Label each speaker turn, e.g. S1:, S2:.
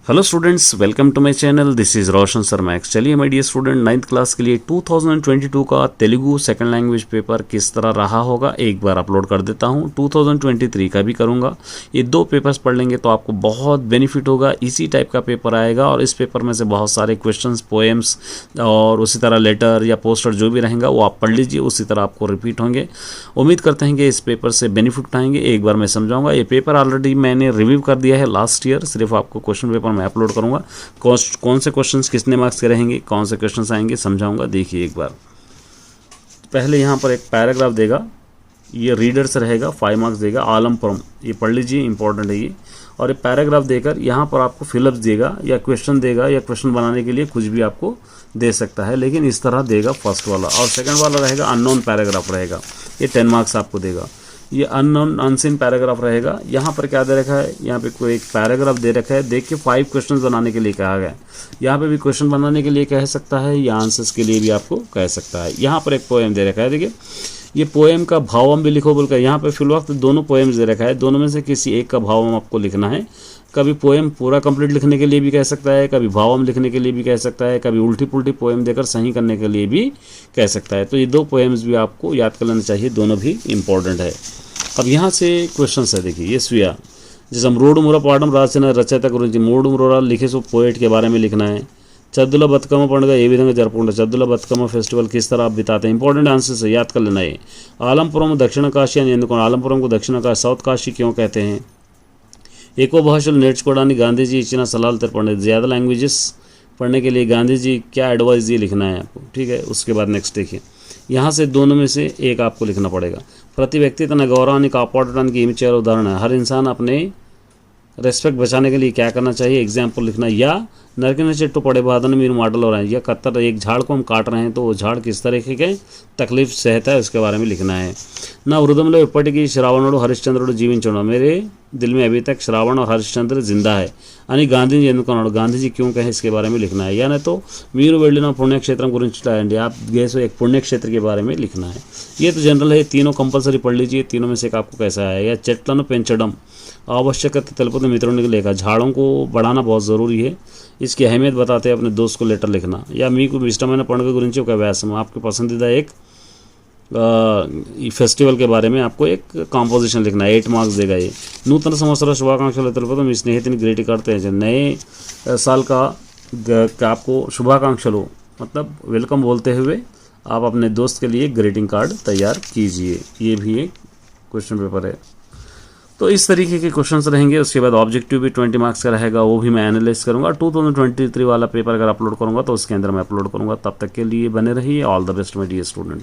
S1: Hello students, welcome to my channel. This is Roshan sir Max. चलिए my dear student, 9th class के लिए 2022 का Telugu second language paper किस तरह रहा होगा एक बार अपलोड कर देता हूं। 2023 का भी करूंगा। ये दो पेपर्स पढ़ लेंगे तो आपको बहुत बेनिफिट होगा। इसी टाइप का पेपर आएगा और इस पेपर में से बहुत सारे क्वेश्चंस, पोएम्स और उसी तरह लेटर या पोस्टर जो भी रहेगा वो आप पढ़ लीजिए, उसी तरह आपको रिपीट होंगे। उम्मीद करते हैं कि इस पेपर से बेनिफिट उठाएंगे। एक बार मैं समझाऊंगा। ये पेपर ऑलरेडी मैंने रिव्यू कर दिया है लास्ट ईयर, सिर्फ आपको क्वेश्चन पेपर मैं अपलोड करूंगा। कौन से क्वेश्चंस कितने मार्क्स के रहेंगे, कौन से क्वेश्चंस आएंगे समझाऊंगा। देखिए एक बार, पहले यहाँ पर एक पैराग्राफ देगा, ये रीडर से रहेगा, 5 मार्क्स देगा। आलमपुरम, ये पढ़ लीजिए, इंपॉर्टेंट है ये। और एक पैराग्राफ देकर यहाँ पर आपको फिलअप्स देगा या क्वेश्चन देगा, या क्वेश्चन बनाने के लिए कुछ भी आपको दे सकता है, लेकिन इस तरह देगा फर्स्ट वाला। और सेकंड वाला रहेगा अननोन पैराग्राफ रहेगा, ये 10 मार्क्स आपको देगा। ये अननोन अनसीन पैराग्राफ रहेगा। यहाँ पर क्या दे रखा है, यहाँ पे कोई एक पैराग्राफ दे रखा है, देख के 5 क्वेश्चन बनाने के लिए कहा गया है। यहाँ पे भी क्वेश्चन बनाने के लिए कह सकता है या आंसर्स के लिए भी आपको कह सकता है। यहाँ पर एक पोएम दे रखा है, देखिए ये पोएम का भावम भी लिखो बोलकर। यहाँ पे फिल वक्त दोनों पोएम्स दे रखा है, दोनों में से किसी एक का भावम आपको लिखना है। कभी पोएम पूरा कंप्लीट लिखने के लिए भी कह सकता है, कभी भावम लिखने के लिए भी कह सकता है, कभी उल्टी पुल्टी पोएम देकर सही करने के लिए भी कह सकता है। तो ये दो पोएम्स भी आपको याद कर लेना चाहिए, दोनों भी इंपॉर्टेंट है। अब यहाँ से क्वेश्चन है, देखिए ये स्वीया, जैसे हम रोड मुरा पाठम राసిన రచయిత గురించి మూడు మురాలు लिखे सो पोएट के बारे में लिखना है। चद्दुला बतकम्मा पंడుగ ఏ విధంగా జరుపుకుంటారు, चद्दुला बतकम्मा फेस्टिवल किस तरह आप बिताते हैं। इंपॉर्टेंट आंसर्स है, याद कर लेना है। आलमपुरम दक्षिण काशी అని ఎందుకు, आलमपुरम को दक्षिण काशी साउथ काशी क्यों कहते हैं। ఎక్కువ భాషలు నేర్చుకోవడానికి गांधी ఇచ్చిన సలహాలు తెలపండి। ज़्यादा लैंग्वेजेस पढ़ने के लिए गांधी जी क्या एडवाइस दिए, लिखना है आपको, ठीक है। उसके बाद नेक्स्ट देखिए, यहाँ से दोनों में से एक आपको लिखना पड़ेगा। प्रति व्यक्ति तन गौरवाన్ని కాపాడడానికి ఏమి చేయాలో उदाहरण है। हर इंसान अपने रेस्पेक्ट बचाने के लिए क्या करना चाहिए, एग्जाम्पल लिखना। या नरकिन చెట్టు पड़े बादन మీరు माडल हो रहे हैं, या कत्तर एक झाड़ को हम काट रहे हैं तो वो झाड़ किस तरीके के तकलीफ सहता है, उसके बारे में लिखना है। ना हृदయంలో ఇప్పటికీ శ్రావణుడు హరిశ్చంద్రుడు జీవించున్నాడు, मेरे दिल में अभी तक श्रावण और हरिश्चंद्र जिंदा है అని गांधी ఎందుకు అన్నాడు, गांधी जी क्यों कहे, इसके बारे में लिखना है। या नहीं तो మీరు వెళ్ళిన పుణ్యక్షేత్రం గురించి రాయండి, आप गए सो एक पुण्य क्षेत्र के बारे में लिखना है। ये तो जनरल है, तीनों कंपलसरी पढ़ लीजिए, तीनों में से एक आपको कैसा है। या చెట్లను పెంచడం आवश्यकता తెలుపుతూ मित्रों लेखा, झाड़ों को बढ़ाना बहुत ज़रूरी है, इसकी अहमियत बताते हैं अपने दोस्त को लेटर लिखना। या మీకు ఇష్టమైన పండుగ గురించి ఒక వ్యాసం, आपके पसंदीदा एक फेस्टिवल के बारे में आपको एक कॉम्पोजिशन लिखना है, 8 मार्क्स देगा ये। नूतन संवत्सर शुभाकांक्षలు తెలుపుతూ మీ స్నేహితుని ग्रीट करते हैं, नए साल का आपको शुभाकांक्षలు मतलब वेलकम बोलते हुए आप अपने दोस्त के लिए ग्रीटिंग कार्ड तैयार कीजिए। ये भी एक क्वेश्चन पेपर है। तो इस तरीके के क्वेश्चंस रहेंगे। उसके बाद ऑब्जेक्टिव भी 20 मार्क्स का रहेगा, वो भी मैं एनालाइज करूंगा। 2023 वाला पेपर अगर अपलोड करूंगा तो उसके अंदर मैं अपलोड करूंगा। तब तक के लिए बने रहिए। All the best my dear student.